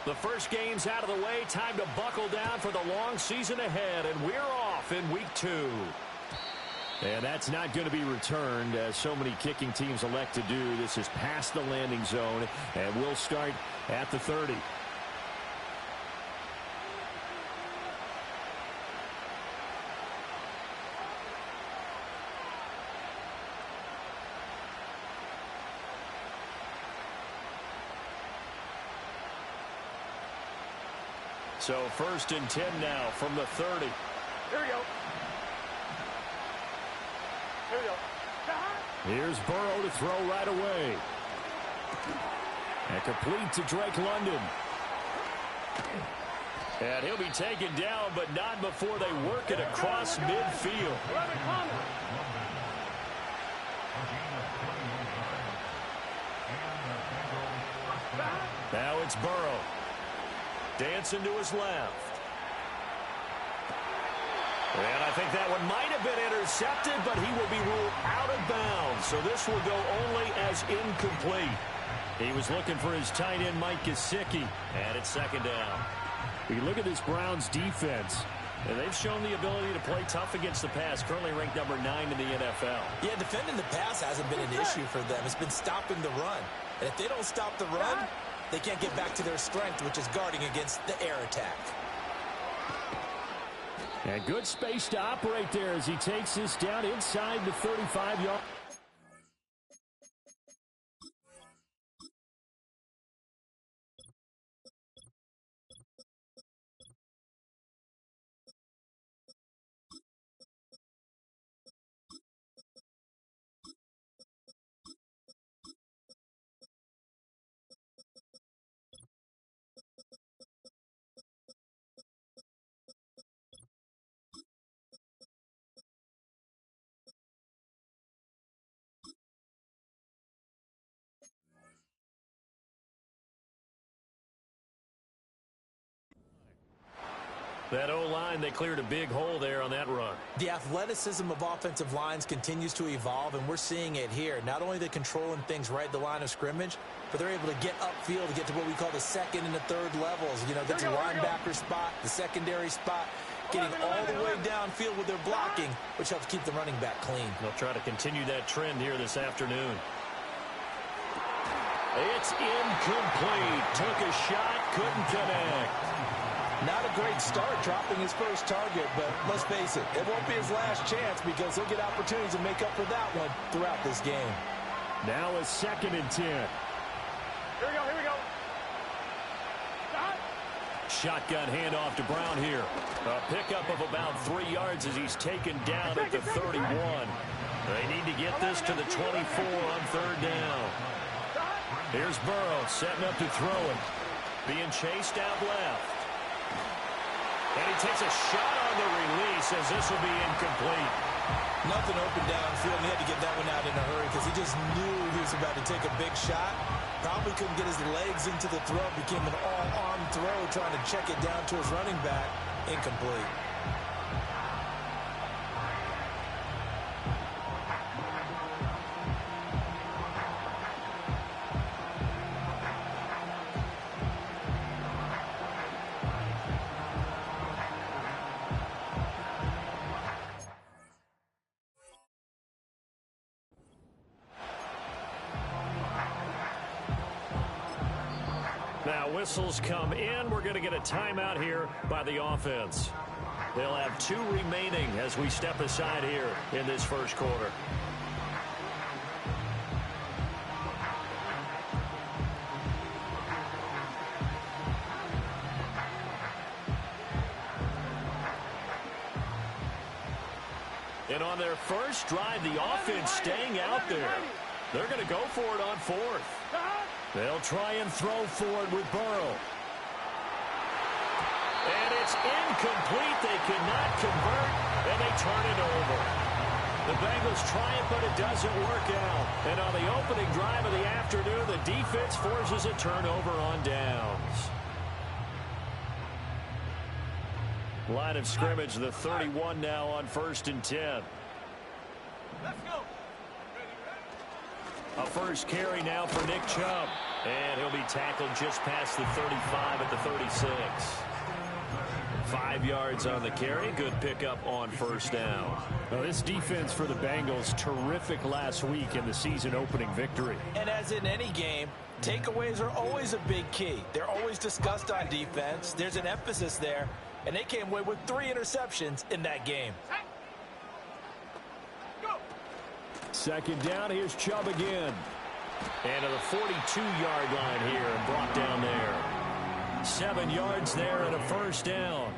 The first game's out of the way. Time to buckle down for the long season ahead, and we're off in week 2. And that's not going to be returned, as so many kicking teams elect to do. This is past the landing zone, and we'll start at the 30. So 1st and 10 now from the 30. Here we go. Here we go. Here's Burrow to throw right away. And complete to Drake London. And he'll be taken down, but not before they work it across midfield. Now it's Burrow. Dancing to his left. And I think that one might have been intercepted, but he will be ruled out of bounds. So this will go only as incomplete. He was looking for his tight end, Mike Gesicki, and it's 2nd down. We look at this Browns defense, and they've shown the ability to play tough against the pass, currently ranked number 9 in the NFL. Yeah, defending the pass hasn't been an issue for them. It's been stopping the run. And if they don't stop the run, they can't get back to their strength, which is guarding against the air attack. And good space to operate there as he takes this down inside the 35-yard. That O-line, they cleared a big hole there on that run. The athleticism of offensive lines continues to evolve, and we're seeing it here. Not only they're controlling things right at the line of scrimmage, but they're able to get upfield to get to what we call the 2nd and the 3rd levels. You know, get to the linebacker spot, the secondary spot, getting all the way downfield with their blocking, which helps keep the running back clean. They'll try to continue that trend here this afternoon. It's incomplete. Took a shot, couldn't connect. Not a great start dropping his first target, but let's face it, it won't be his last chance because he'll get opportunities to make up for that one throughout this game. Now a 2nd and 10. Here we go, here we go. Shotgun handoff to Brown here. A pickup of about 3 yards as he's taken down at the 31. They need to get this to the 24 on 3rd down. Here's Burrow setting up to throw it. Being chased out left. And he takes a shot on the release as this will be incomplete. Nothing open downfield, and he had to get that one out in a hurry because he just knew he was about to take a big shot. Probably couldn't get his legs into the throw. Became an all-arm throw trying to check it down to his running back. Incomplete. Now whistles come in. We're going to get a timeout here by the offense. They'll have 2 remaining as we step aside here in this first quarter. And on their first drive, the offense staying out there. They're going to go for it on 4th. They'll try and throw forward with Burrow. And it's incomplete. They cannot convert, and they turn it over. The Bengals try it, but it doesn't work out. And on the opening drive of the afternoon, the defense forces a turnover on downs. Line of scrimmage, the 31 now on 1st and 10. Let's go. A first carry now for Nick Chubb. And he'll be tackled just past the 35 at the 36. 5 yards on the carry. Good pickup on first down. Well, this defense for the Bengals, terrific last week in the season opening victory. And as in any game, takeaways are always a big key. They're always discussed on defense. There's an emphasis there. And they came away with 3 interceptions in that game. Second down, here's Chubb again. And to the 42-yard line here and brought down there. 7 yards there and a first down.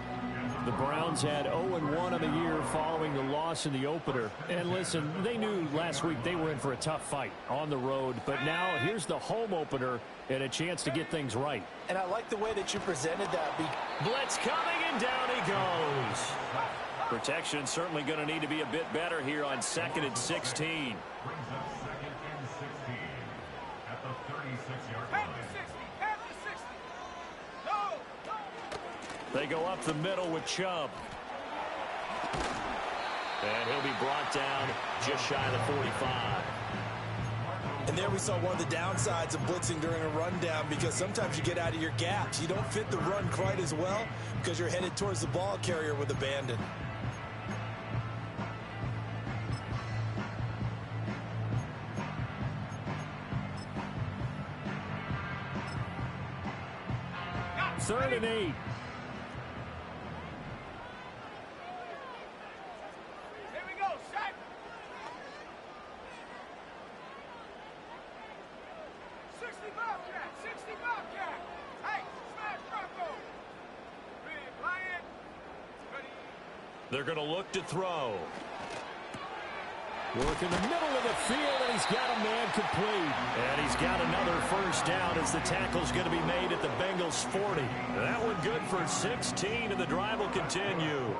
The Browns had 0-1 on the year following the loss in the opener. And listen, they knew last week they were in for a tough fight on the road. But now here's the home opener and a chance to get things right. And I like the way that you presented that. Blitz coming, and down he goes. Protection certainly going to need to be a bit better here on 2nd and 16. They go up the middle with Chubb. And he'll be brought down just shy of the 45. And there we saw one of the downsides of blitzing during a rundown, because sometimes you get out of your gaps. You don't fit the run quite as well because you're headed towards the ball carrier with abandon. Third and 8. They're going to look to throw. Work in the middle of the field, and he's got a man complete. And he's got another first down as the tackle's going to be made at the Bengals 40. That one good for 16, and the drive will continue.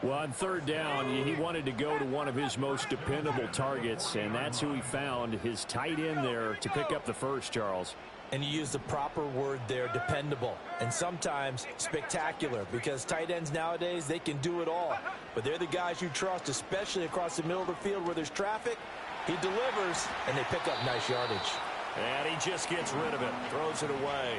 Well, on third down, he wanted to go to one of his most dependable targets, and that's who he found, his tight end there, to pick up the first, Charles. And you use the proper word there, dependable, and sometimes spectacular, because tight ends nowadays, they can do it all. But they're the guys you trust, especially across the middle of the field where there's traffic. He delivers, and they pick up nice yardage. And he just gets rid of it, throws it away.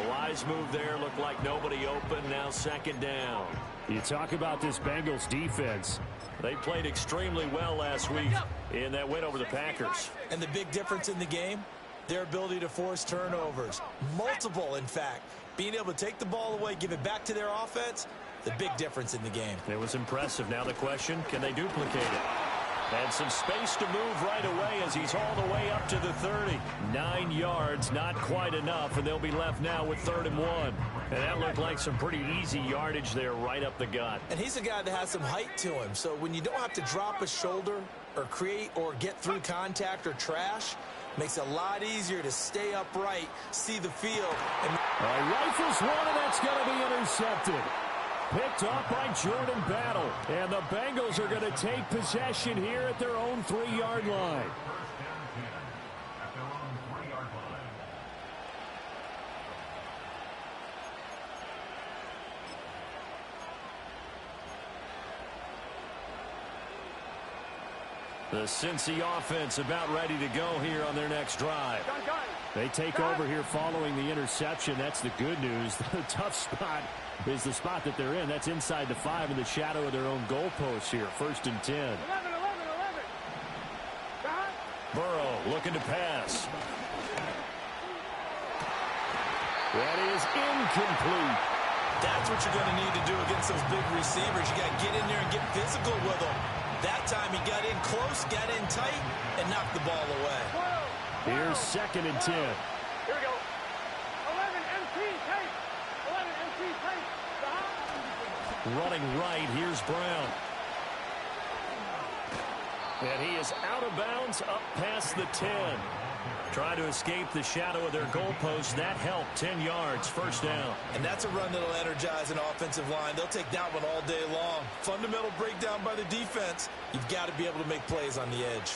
The wise move there, looked like nobody open, now second down. You talk about this Bengals defense. They played extremely well last week in that win over the Packers. And the big difference in the game? Their ability to force turnovers. Multiple, in fact. Being able to take the ball away, give it back to their offense, the big difference in the game. It was impressive. Now the question, can they duplicate it? And some space to move right away as he's all the way up to the 30. 9 yards, not quite enough, and they'll be left now with 3rd and 1. And that looked like some pretty easy yardage there right up the gut. And he's a guy that has some height to him, so when you don't have to drop a shoulder or create or get through contact or trash, makes it a lot easier to stay upright, see the field. And rifles one, and that's going to be intercepted. Picked off by Jordan Battle. And the Bengals are going to take possession here at their own 3-yard line. The Cincy offense about ready to go here on their next drive. They take over here following the interception. That's the good news. The tough spot is the spot that they're in. That's inside the 5 in the shadow of their own goalpost here. 1st and 10. 11. Burrow looking to pass. That is incomplete. that's what you're going to need to do against those big receivers. You got to get in there and get physical with them. That time he got in close, got in tight, and knocked the ball away. Here's 2nd and 10. Here we go. 11 MT tape. 11 MT tape. Running right, here's Brown. And he is out of bounds up past the 10. Trying to escape the shadow of their goalpost. That helped. 10 yards, first down. And that's a run that'll energize an offensive line. They'll take that one all day long. Fundamental breakdown by the defense. You've got to be able to make plays on the edge.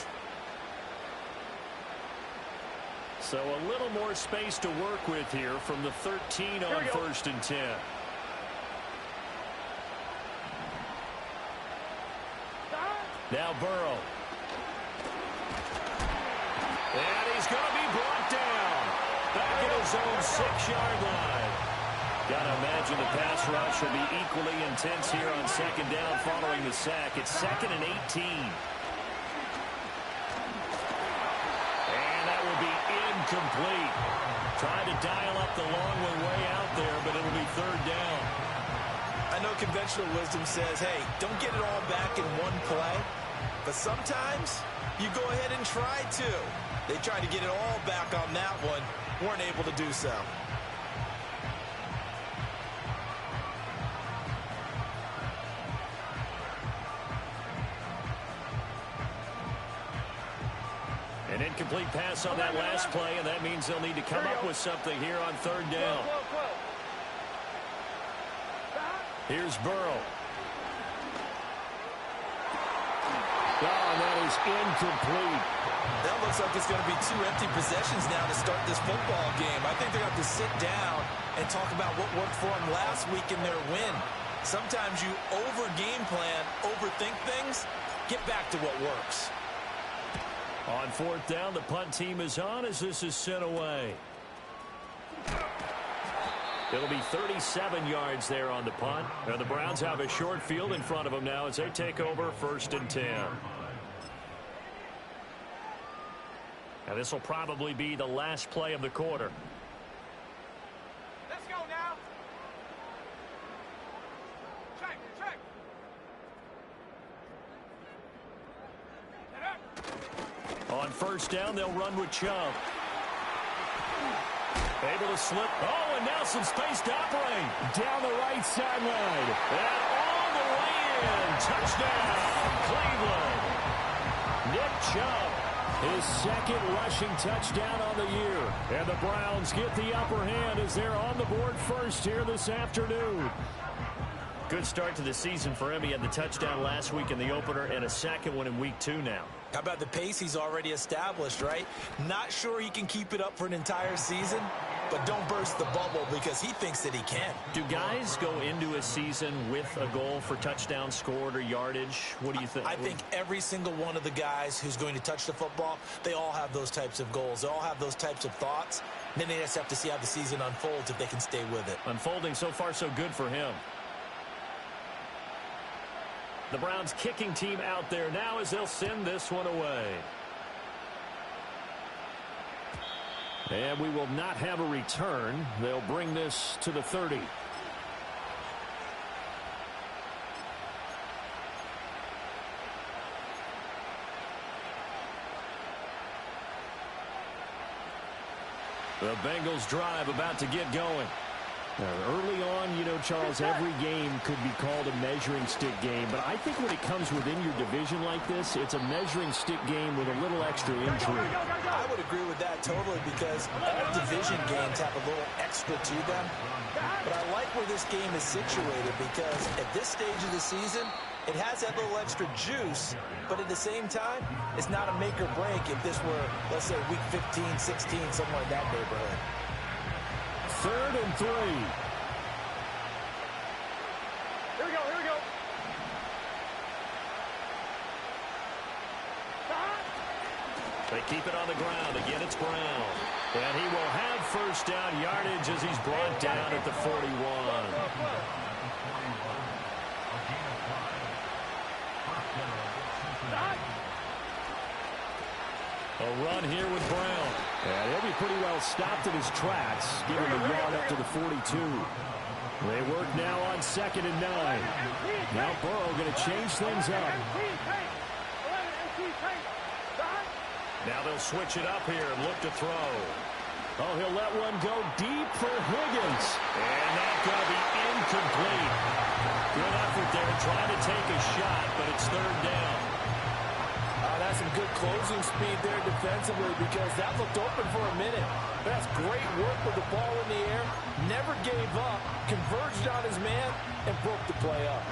So a little more space to work with here from the 13 on 1st and 10. Now Burrow. And he's going to be brought down. his own 6-yard line. Gotta imagine the pass rush will be equally intense here on second down following the sack. It's 2nd and 18. And that will be incomplete. Tried to dial up the long one way out there, but it'll be 3rd down. I know conventional wisdom says, hey, don't get it all back in one play. But sometimes you go ahead and try to. They tried to get it all back on that one. Weren't able to do so. An incomplete pass on that last play, and that means they'll need to come up with something here on 3rd down. Here's Burrow. And that is incomplete. That looks like it's going to be 2 empty possessions now to start this football game. I think they're going to have to sit down and talk about what worked for them last week in their win. Sometimes you over-game plan, overthink things, get back to what works. On 4th down, the punt team is on as this is sent away. It'll be 37 yards there on the punt. And the Browns have a short field in front of them now as they take over 1st and 10. And this will probably be the last play of the quarter. Let's go now. Check. On 1st down, they'll run with Chubb. Able to slip. Oh, and now some space to operate. Down the right sideline. And all the way in. Touchdown, Cleveland. Nick Chubb. His 2nd rushing touchdown on the year. And the Browns get the upper hand as they're on the board first here this afternoon. Good start to the season for him. He had the touchdown last week in the opener and a 2nd one in week 2 now. How about the pace he's already established, right? Not sure he can keep it up for an entire season, but don't burst the bubble because he thinks that he can. Do guys go into a season with a goal for touchdowns scored or yardage? What do you think? I think every single one of the guys who's going to touch the football, they all have those types of goals. They all have those types of thoughts. Then they just have to see how the season unfolds if they can stay with it. Unfolding so far so good for him. The Browns kicking team out there now as they'll send this one away. And we will not have a return. They'll bring this to the 30. The Bengals drive about to get going. Early on, you know, Charles, every game could be called a measuring stick game. But I think when it comes within your division like this, it's a measuring stick game with a little extra intrigue. I would agree with that totally because all division games have a little extra to them. But I like where this game is situated because at this stage of the season, it has that little extra juice. But at the same time, it's not a make or break if this were, let's say, week 15, 16, somewhere in that neighborhood. 3rd and 3. Here we go. They keep it on the ground. Again, it's Brown. And he will have 1st down yardage as he's brought down at the 41. A run here with Brown. And he'll be pretty well stopped in his tracks, giving the yard up to the 42. They work now on 2nd and 9. Now Burrow going to change things up. Now they'll switch it up here and look to throw. Oh, he'll let one go deep for Higgins. And that's going to be incomplete. Good effort there trying to take a shot, but it's 3rd down. That's some good closing speed there defensively because that looked open for a minute. That's great work with the ball in the air. Never gave up, converged on his man, and broke the play up.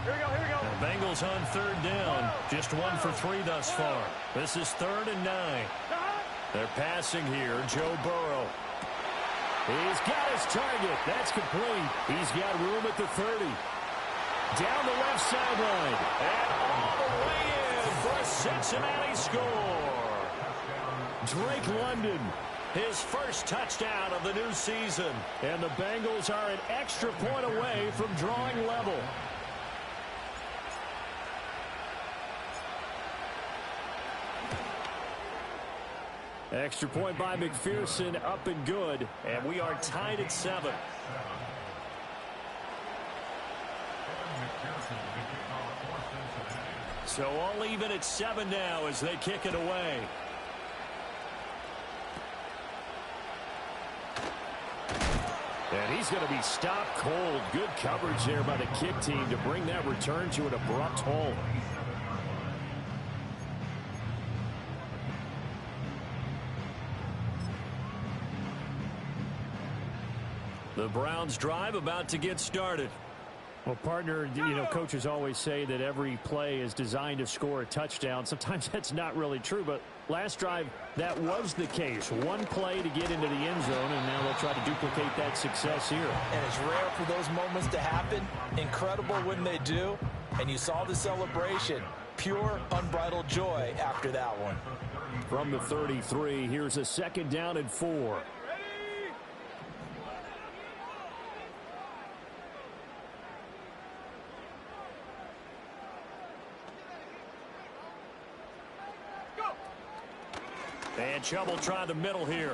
Here we go. The Bengals on 3rd down. Just 1 for 3 thus far. This is 3rd and 9. They're passing here. Joe Burrow. He's got his target. That's complete. He's got room at the 30. Down the left sideline. And all the way in for a Cincinnati score. Drake London. His first touchdown of the new season. And the Bengals are an extra point away from drawing level. Extra point by McPherson, up and good. And we are tied at 7. So all even at 7 now as they kick it away. And he's going to be stopped cold. Good coverage there by the kick team to bring that return to an abrupt halt. The Browns drive about to get started. Well, partner, coaches always say that every play is designed to score a touchdown. Sometimes that's not really true, but last drive, that was the case. One play to get into the end zone, and now they'll try to duplicate that success here. And it's rare for those moments to happen. Incredible when they do. And you saw the celebration. Pure, unbridled joy after that one. From the 33, here's a 2nd down and 4. And Chubb will try the middle here.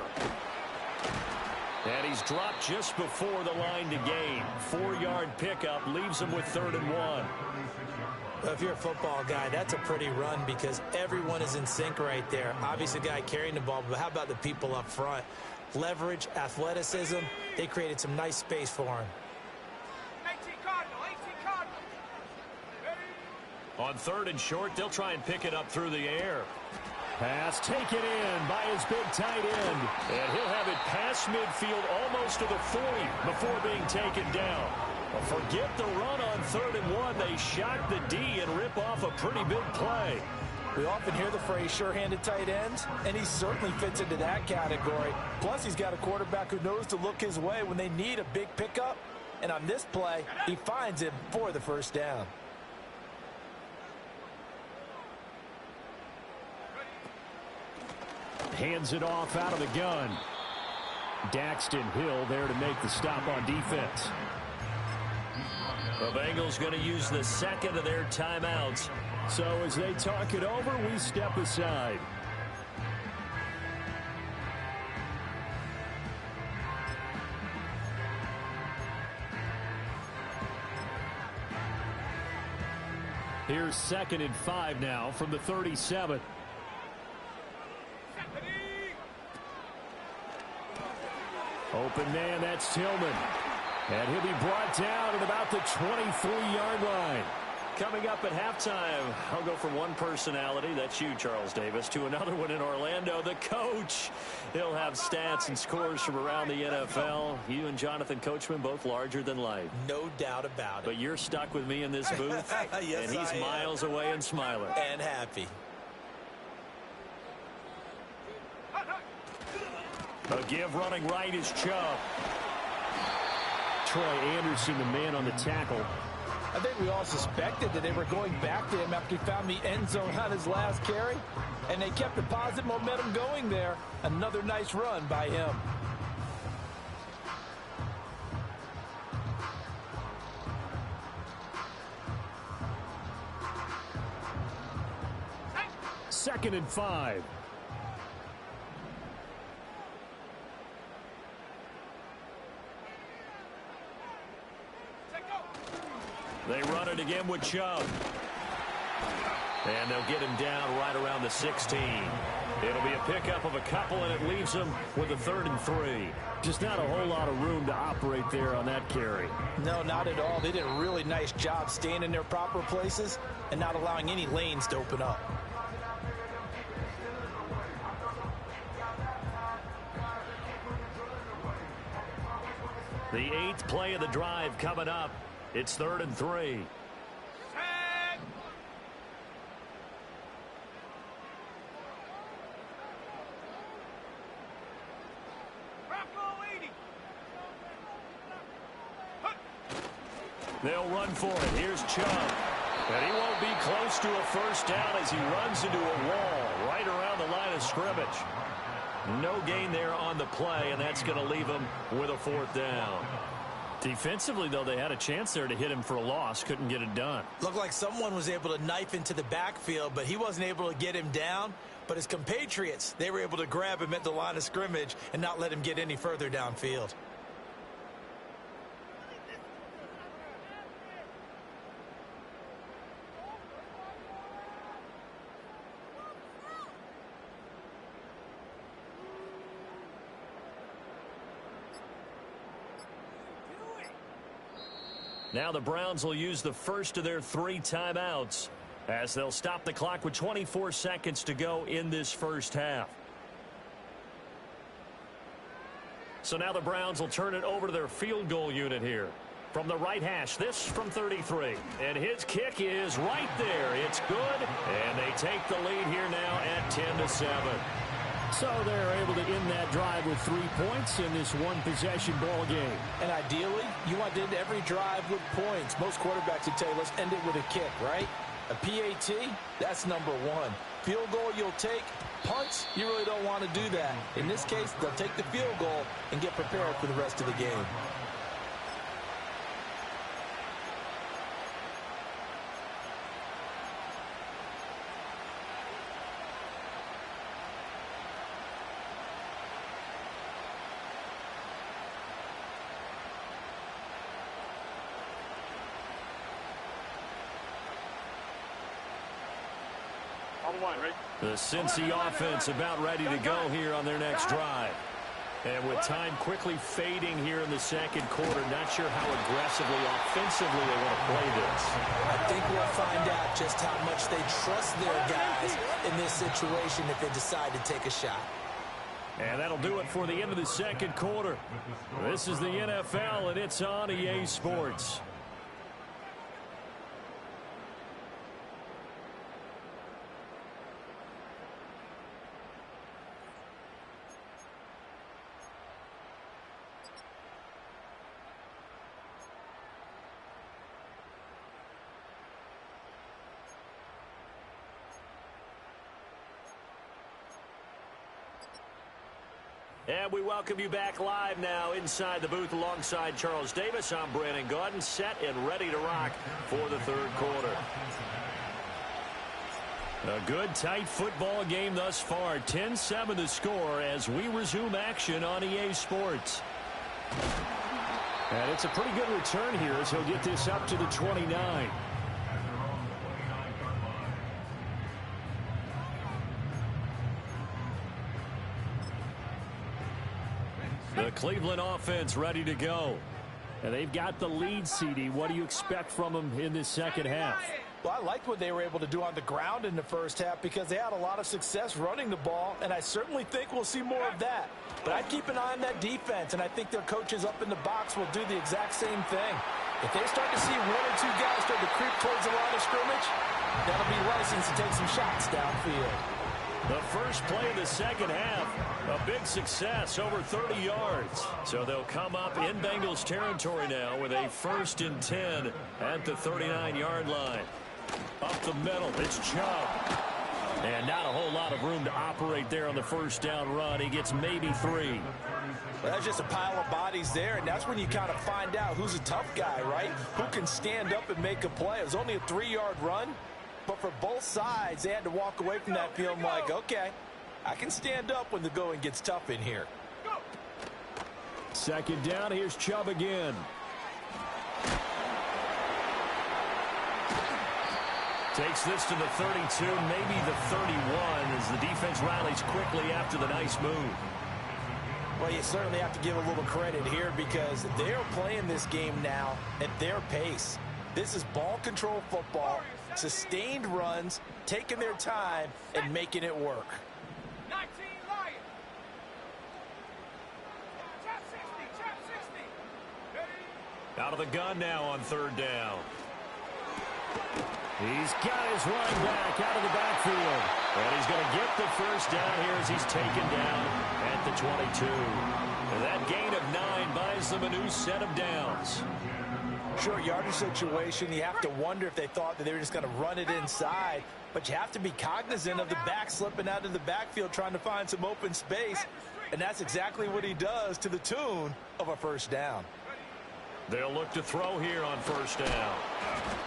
And he's dropped just before the line to gain. 4-yard pickup leaves him with 3rd and 1. Well, if you're a football guy, that's a pretty run because everyone is in sync right there. Obviously, the guy carrying the ball, but how about the people up front? Leverage, athleticism, they created some nice space for him. 18 Cardinal, 18 Cardinal. On 3rd and short, they'll try and pick it up through the air. Pass taken in by his big tight end. And he'll have it past midfield almost to the 40 before being taken down. Well, forget the run on 3rd and 1. They shock the D and rip off a pretty big play. We often hear the phrase sure-handed tight ends, and he certainly fits into that category. Plus, he's got a quarterback who knows to look his way when they need a big pickup. And on this play, he finds him for the 1st down. Hands it off out of the gun. Daxton Hill there to make the stop on defense. The Bengals going to use the 2nd of their timeouts. So as they talk it over, we step aside. Here's 2nd and 5 now from the 37. Open man, that's Tillman. And he'll be brought down at about the 23-yard line. Coming up at halftime, I'll go from one personality, that's you, Charles Davis, to another one in Orlando, the coach. He'll have stats and scores from around the NFL. You and Jonathan Coachman, both larger than life. No doubt about it. But you're stuck with me in this booth, Yes, and he's miles away and smiling. And happy. A give running right is Chubb. Troy Anderson, the man on the tackle. I think we all suspected that they were going back to him after he found the end zone on his last carry. And they kept the positive momentum going there. Another nice run by him. Second and 5. They run it again with Chubb. And they'll get him down right around the 16. It'll be a pickup of a couple, and it leaves them with a 3rd and 3. Just not a whole lot of room to operate there on that carry. No, not at all. They did a really nice job staying in their proper places and not allowing any lanes to open up. The 8th play of the drive coming up. It's 3rd and 3. They'll run for it. Here's Chubb. And he won't be close to a first down as he runs into a wall right around the line of scrimmage. No gain there on the play, and that's going to leave him with a fourth down. Defensively, though, they had a chance there to hit him for a loss. Couldn't get it done. Looked like someone was able to knife into the backfield, but he wasn't able to get him down. But his compatriots, they were able to grab him at the line of scrimmage and not let him get any further downfield. Now the Browns will use the first of their 3 timeouts as they'll stop the clock with 24 seconds to go in this first half. So now the Browns will turn it over to their field goal unit here. From the right hash, this from 33. And his kick is right there. It's good, and they take the lead here now at 10-7. So they're able to end that drive with 3 points in this one-possession ball game. And ideally, you want to end every drive with points. Most quarterbacks would tell you, let's end it with a kick, right? A PAT, that's number 1. Field goal you'll take. Punts, you really don't want to do that. In this case, they'll take the field goal and get prepared for the rest of the game. The Cincy offense about ready to go here on their next drive. And with time quickly fading here in the second quarter, not sure how aggressively, offensively they want to play this. I think we'll find out just how much they trust their guys in this situation if they decide to take a shot. And that'll do it for the end of the second quarter. This is the NFL, and it's on EA Sports. And we welcome you back live now inside the booth alongside Charles Davis. I'm Brandon Gaudin, set and ready to rock for the third quarter. A good, tight football game thus far. 10-7 the score as we resume action on EA Sports. And it's a pretty good return here as he'll get this up to the 29. The Cleveland offense ready to go. And they've got the lead, CD. What do you expect from them in this second half? Well, I liked what they were able to do on the ground in the first half because they had a lot of success running the ball, and I certainly think we'll see more of that. But I'd keep an eye on that defense, and I think their coaches up in the box will do the exact same thing. If they start to see 1 or 2 guys start to creep towards the line of scrimmage, that'll be license to take some shots downfield. The first play of the second half, a big success, over 30 yards. So they'll come up in Bengals territory now with a 1st and 10 at the 39-yard line. Up the middle, it's Chubb. And not a whole lot of room to operate there on the first down run. He gets maybe 3. Well, that's just a pile of bodies there, and that's when you kind of find out who's a tough guy, right? Who can stand up and make a play. It was only a 3-yard run. But for both sides, they had to walk away from that feeling like, okay, I can stand up when the going gets tough in here. Second down, here's Chubb again. Takes this to the 32, maybe the 31, as the defense rallies quickly after the nice move. Well, you certainly have to give a little credit here because they're playing this game now at their pace. This is ball control football. Sustained runs, taking their time, and making it work. 19 Lions. Chap 60. Out of the gun now on third down. He's got his running back out of the backfield. And he's going to get the first down here as he's taken down at the 22. And that gain of 9 buys them a new set of downs. Short yardage situation, you have to wonder if they thought that they were just going to run it inside. But you have to be cognizant of the back slipping out of the backfield trying to find some open space. And that's exactly what he does to the tune of a first down. They'll look to throw here on first down.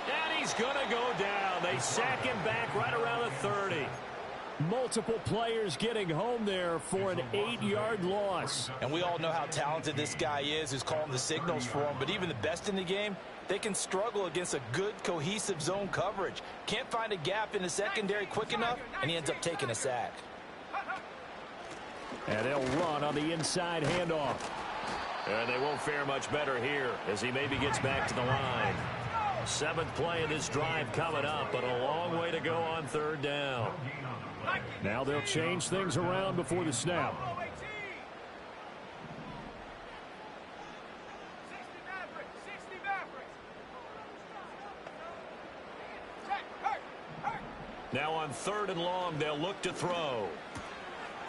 And he's going to go down. They sack him back right around the 30. Multiple players getting home there for an 8-yard loss. And we all know how talented this guy is who's calling the signals for him. But even the best in the game, they can struggle against a good, cohesive zone coverage. Can't find a gap in the secondary quick enough, and he ends up taking a sack. And they'll run on the inside handoff. And they won't fare much better here as he maybe gets back to the line. 7th play of this drive coming up, but a long way to go on third down. Now they'll change things around before the snap. Now on 3rd and long, they'll look to throw.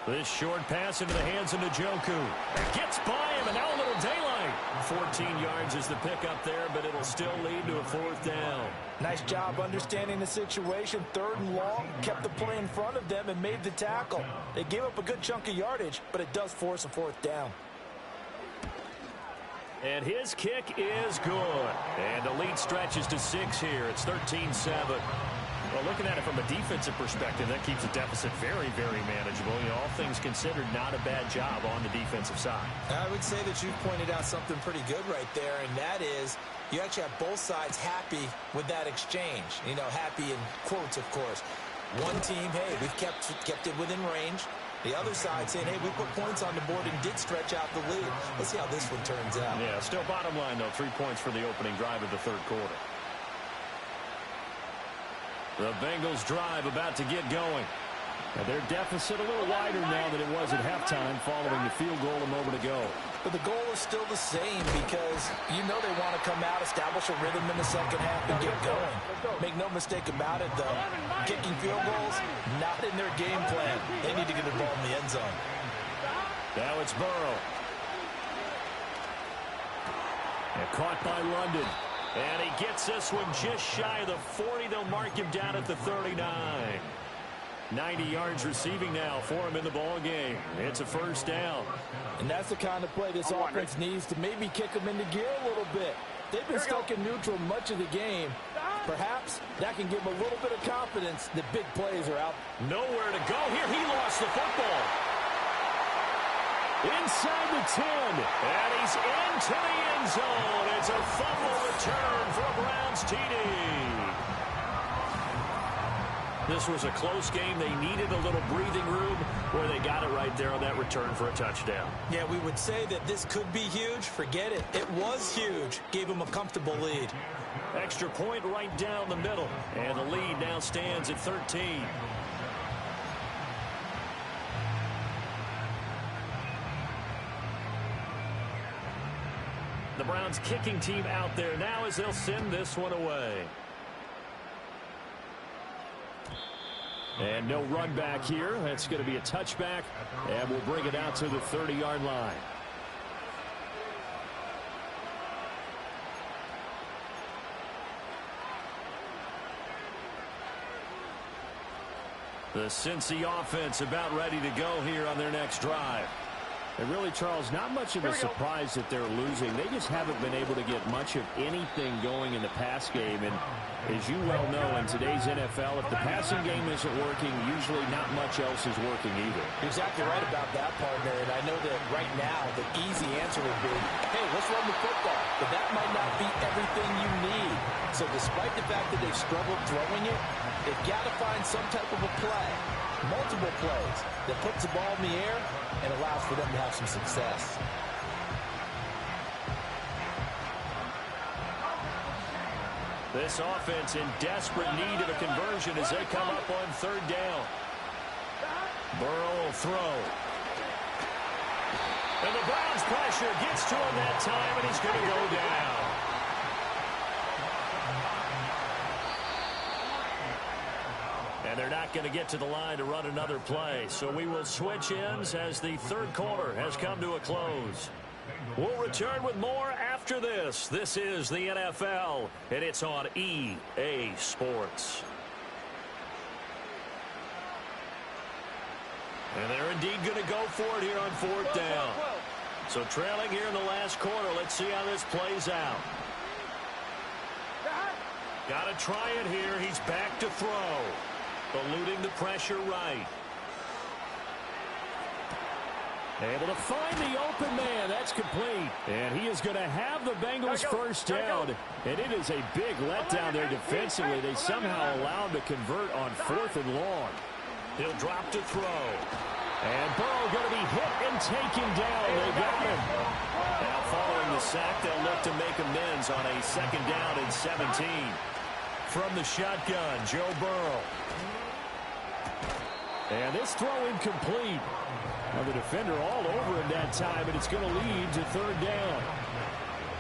This short pass into the hands of Njoku. Gets by him, and now a little daylight. 14 yards is the pickup there, but it'll still lead to a 4th down. Nice job understanding the situation. 3rd and long, kept the play in front of them and made the tackle. They gave up a good chunk of yardage, but it does force a 4th down. And his kick is good. And the lead stretches to 6 here. It's 13-7. Well, looking at it from a defensive perspective, that keeps the deficit very, very manageable. You know, all things considered, not a bad job on the defensive side. I would say that you pointed out something pretty good right there, and that is you actually have both sides happy with that exchange. You know, happy in quotes, of course. One team, hey, we've kept it within range. The other side saying, hey, we put points on the board and did stretch out the lead. Let's see how this one turns out. Yeah, still bottom line, though, 3 points for the opening drive of the 3rd quarter. The Bengals drive about to get going. And their deficit a little wider now than it was at halftime following the field goal a moment ago. But the goal is still the same because you know they want to come out, establish a rhythm in the second half, and get going. Make no mistake about it, though. Kicking field goals, not in their game plan. They need to get the ball in the end zone. Now it's Burrow. And caught by London. And he gets this one just shy of the 40. They'll mark him down at the 39. 90 yards receiving now for him in the ball game. It's a first down. And that's the kind of play this offense needs to maybe kick them into gear a little bit. They've been stuck in neutral much of the game. Perhaps that can give them a little bit of confidence that big plays are out. Nowhere to go here. He lost the football. Inside the 10. And he's into the end zone. It's a fumble return for a Browns TD. This was a close game. They needed a little breathing room where they got it right there on that return for a touchdown. Yeah, we would say that this could be huge. Forget it. It was huge. Gave them a comfortable lead. Extra point right down the middle. And the lead now stands at 13. The Browns kicking team out there now as they'll send this one away. And no run back here. That's going to be a touchback. And we'll bring it out to the 30-yard line. The Cincy offense about ready to go here on their next drive. And really, Charles, not much of a surprise that they're losing. They just haven't been able to get much of anything going in the pass game. And as you well know, in today's NFL, if the passing game isn't working, usually not much else is working either. You're exactly right about that, partner. And I know that right now the easy answer would be, hey, let's run the football. But that might not be everything you need. So despite the fact that they've struggled throwing it, they've got to find some type of a play, multiple plays, that puts the ball in the air and allows for them to have some success. This offense in desperate need of a conversion as they come up on 3rd down. Burrow will throw. And the Browns pressure gets to him that time, and he's going to go down. And they're not going to get to the line to run another play. So we will switch ends as the 3rd quarter has come to a close. We'll return with more after after this. This is the NFL, and it's on EA Sports. And they're indeed going to go for it here on fourth down. So trailing here in the last quarter. Let's see how this plays out. Got to try it here. He's back to throw. Eluding the pressure right. Able to find the open man. That's complete. And he is going to have the Bengals first down. And it is a big letdown there defensively. They somehow allow him to convert on 4th and long. He'll drop to throw. And Burrow going to be hit and taken down. They got him. Now following the sack, they'll look to make amends on a 2nd down and 17. From the shotgun, Joe Burrow. And this throw incomplete. Now the defender all over him that time, and it's going to lead to 3rd down.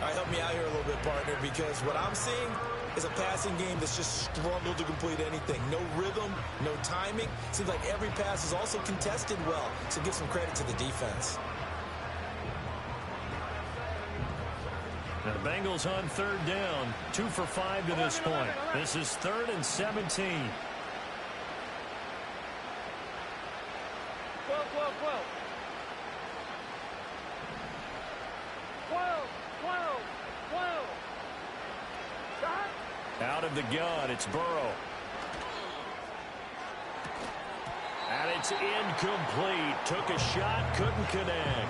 All right, help me out here a little bit, partner, because what I'm seeing is a passing game that's just struggled to complete anything. No rhythm, no timing. Seems like every pass is also contested well, so give some credit to the defense. Now the Bengals on 3rd down, 2 for 5 to this point. This is 3rd and 17. 12, 12, 12. 12, 12, 12. Out of the gun, it's Burrow. And it's incomplete. Took a shot, couldn't connect.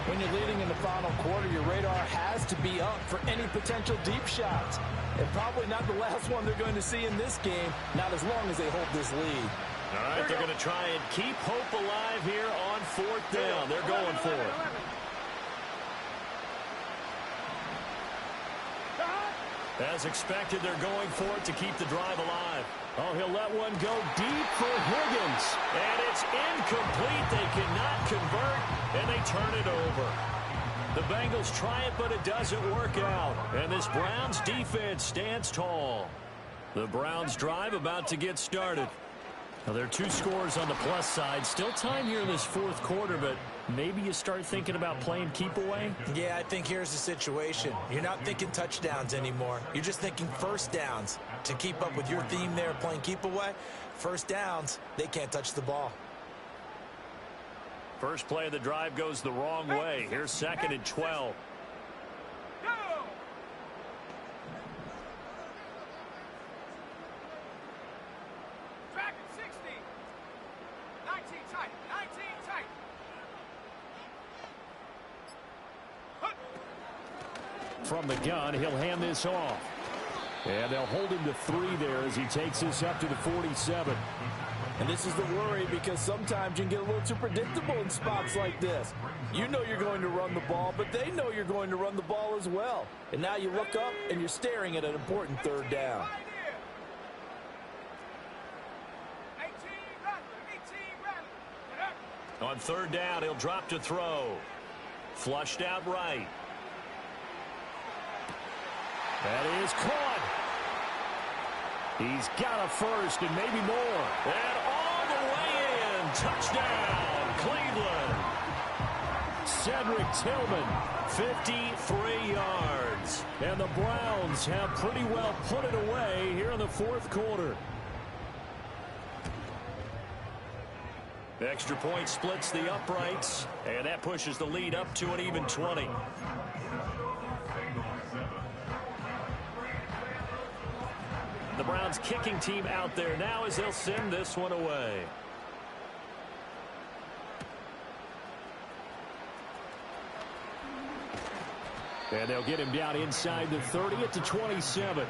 When you're leading in the final quarter, your radar has to be up for any potential deep shots. And probably not the last one they're going to see in this game, not as long as they hold this lead. All right, they're going to try and keep hope alive here on 4th down. They're going for it. As expected, they're going for it to keep the drive alive. Oh, he'll let one go deep for Higgins. And it's incomplete. They cannot convert, and they turn it over. The Bengals try it, but it doesn't work out. And this Browns defense stands tall. The Browns drive about to get started. Now, there are 2 scores on the plus side. Still time here in this 4th quarter, but maybe you start thinking about playing keep away? Yeah, I think here's the situation. You're not thinking touchdowns anymore. You're just thinking first downs. To keep up with your theme there, playing keep away, first downs, they can't touch the ball. First play of the drive goes the wrong way. Here's 2nd and 12. From the gun, he'll hand this off. And they'll hold him to 3 there as he takes this up to the 47. And this is the worry, because sometimes you can get a little too predictable in spots like this. You know you're going to run the ball, but they know you're going to run the ball as well. And now you look up and you're staring at an important 3rd down. On 3rd down, he'll drop to throw. Flushed out right. That is caught. He's got a first and maybe more. And all the way in. Touchdown, Cleveland. Cedric Tillman, 53 yards. And the Browns have pretty well put it away here in the 4th quarter. The extra point splits the uprights, and that pushes the lead up to an even 20. The Browns kicking team out there now as they'll send this one away. And they'll get him down inside the 30 at the 27.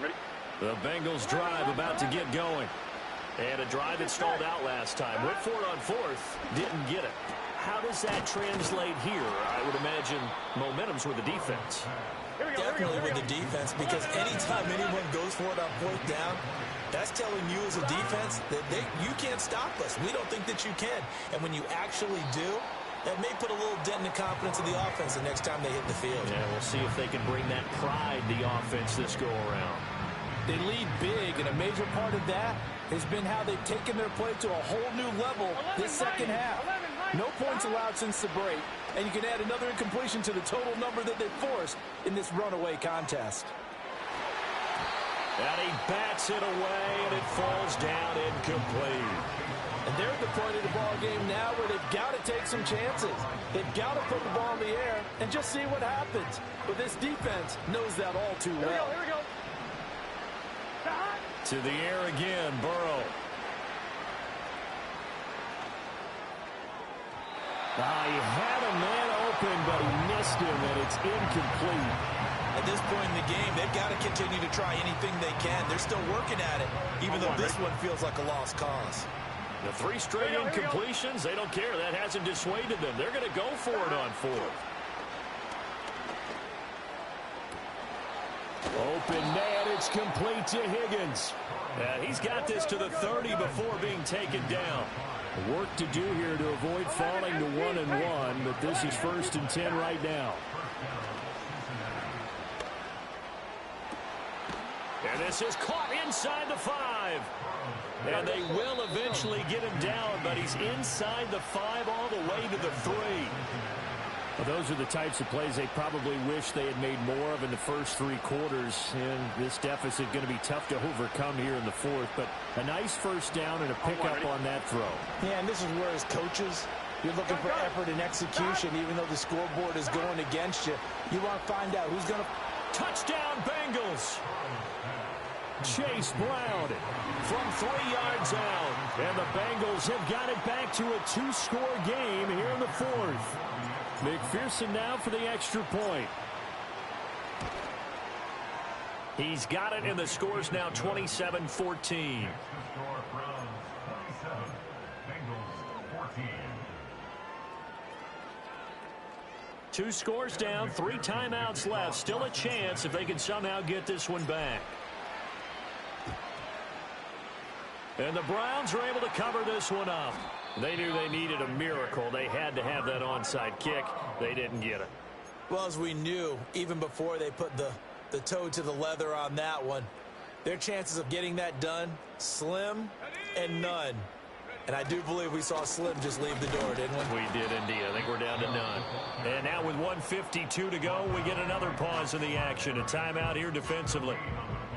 Ready? The Bengals drive about to get going. And a drive that stalled out last time. Went for it on 4th. Didn't get it. How does that translate here? I would imagine momentum's with the defense. Definitely with the defense, because anytime anyone goes for it on 4th down, that's telling you as a defense that you can't stop us. We don't think that you can. And when you actually do, that may put a little dent in the confidence of the offense the next time they hit the field. Yeah, we'll see if they can bring that pride, the offense, this go around. They lead big, and a major part of that has been how they've taken their play to a whole new level this second half. No points allowed since the break, and you can add another incompletion to the total number that they've forced in this runaway contest. And he bats it away, and it falls down incomplete. And they're at the point of the ball game now where they've got to take some chances. They've got to put the ball in the air and just see what happens. But this defense knows that all too well. Here we go. To the air again, Burrow. He had a man open, but he missed him, and it's incomplete. At this point in the game, they've got to continue to try anything they can. They're still working at it, even though this one feels like a lost cause. The 3 straight incompletions, they don't care. That hasn't dissuaded them. They're going to go for it on 4th. Open man, it's complete to Higgins. He's got this to the 30 before being taken down. Work to do here to avoid falling to 1-1, but this is 1st and 10 right now. And this is caught inside the 5. And they will eventually get him down, but he's inside the 5 all the way to the 3. Well, those are the types of plays they probably wish they had made more of in the first 3 quarters. And this deficit going to be tough to overcome here in the 4th. But a nice first down and a pickup on that throw. Yeah, and this is where as coaches, you're looking for effort and execution. Even though the scoreboard is going against you, you want to find out who's going to... Touchdown, Bengals! Chase Brown from 3 yards out. And the Bengals have got it back to a 2-score game here in the 4th. McPherson now for the extra point. He's got it, and the score's now 27-14. 2 scores down, 3 timeouts left. Still a chance if they can somehow get this one back. And the Browns are able to cover this one up. They knew they needed a miracle. They had to have that onside kick. They didn't get it. Well, as we knew, even before they put the toe to the leather on that one, their chances of getting that done, slim and none. And I do believe we saw Slim just leave the door, didn't we? We did indeed. I think we're down to none. And now with 1:52 to go, we get another pause in the action. A timeout here defensively.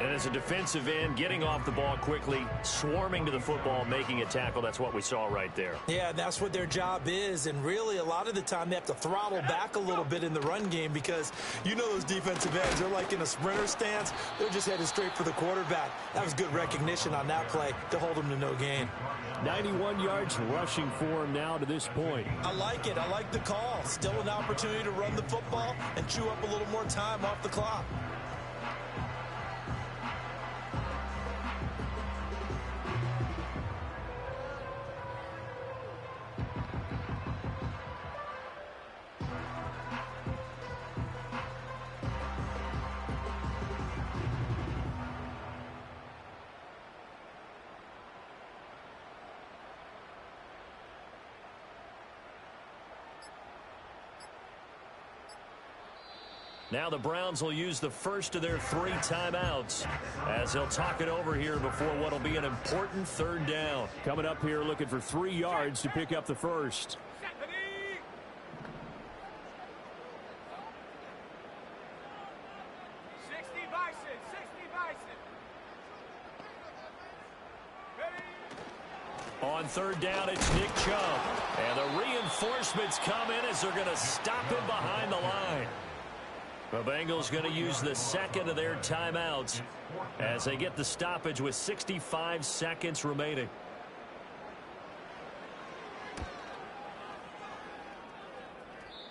And as a defensive end, getting off the ball quickly, swarming to the football, making a tackle, that's what we saw right there. Yeah, that's what their job is. And really, a lot of the time, they have to throttle back a little bit in the run game because you know those defensive ends, they're like in a sprinter stance. They're just headed straight for the quarterback. That was good recognition on that play to hold them to no gain. 91 yards rushing for him now to this point. I like it. I like the call. Still an opportunity to run the football and chew up a little more time off the clock. Now the Browns will use the first of their 3 timeouts as they'll talk it over here before what will be an important 3rd down. Coming up here looking for 3 yards to pick up the first. 60 Bison, 60 Bison. On 3rd down, it's Nick Chubb. And the reinforcements come in as they're going to stop him behind the line. The Bengals going to use the 2nd of their timeouts as they get the stoppage with 65 seconds remaining.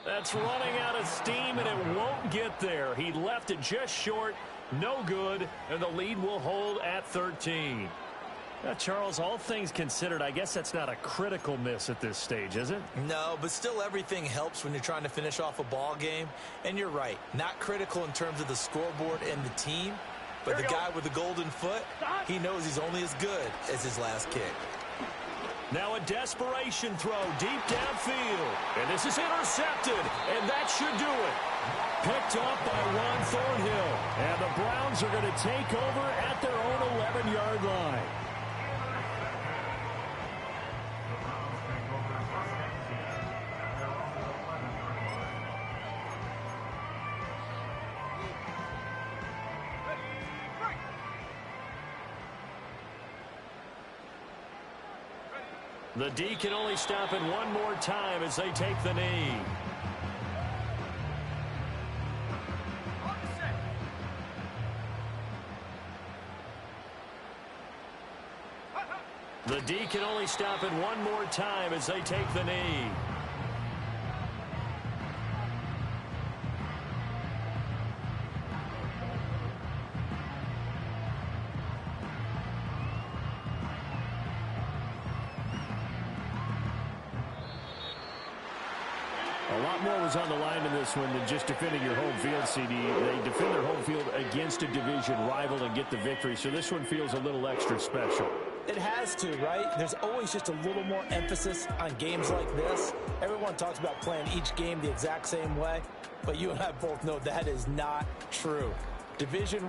That's running out of steam, and it won't get there. He left it just short, no good, and the lead will hold at 13. Now, Charles, all things considered, I guess that's not a critical miss at this stage, is it? No, but still everything helps when you're trying to finish off a ball game. And you're right, not critical in terms of the scoreboard and the team, but the guy with the golden foot, he knows he's only as good as his last kick. Now a desperation throw deep downfield. And this is intercepted, and that should do it. Picked off by Ron Thornhill. And the Browns are going to take over at their own 11-yard line. The D can only stop it one more time as they take the knee. The D can only stop it one more time as they take the knee. A lot more was on the line in this one than just defending your home field, CD. They defend their home field against a division rival and get the victory, so this one feels a little extra special. It has to, right? There's always just a little more emphasis on games like this. Everyone talks about playing each game the exact same way, but you and I both know that is not true. Division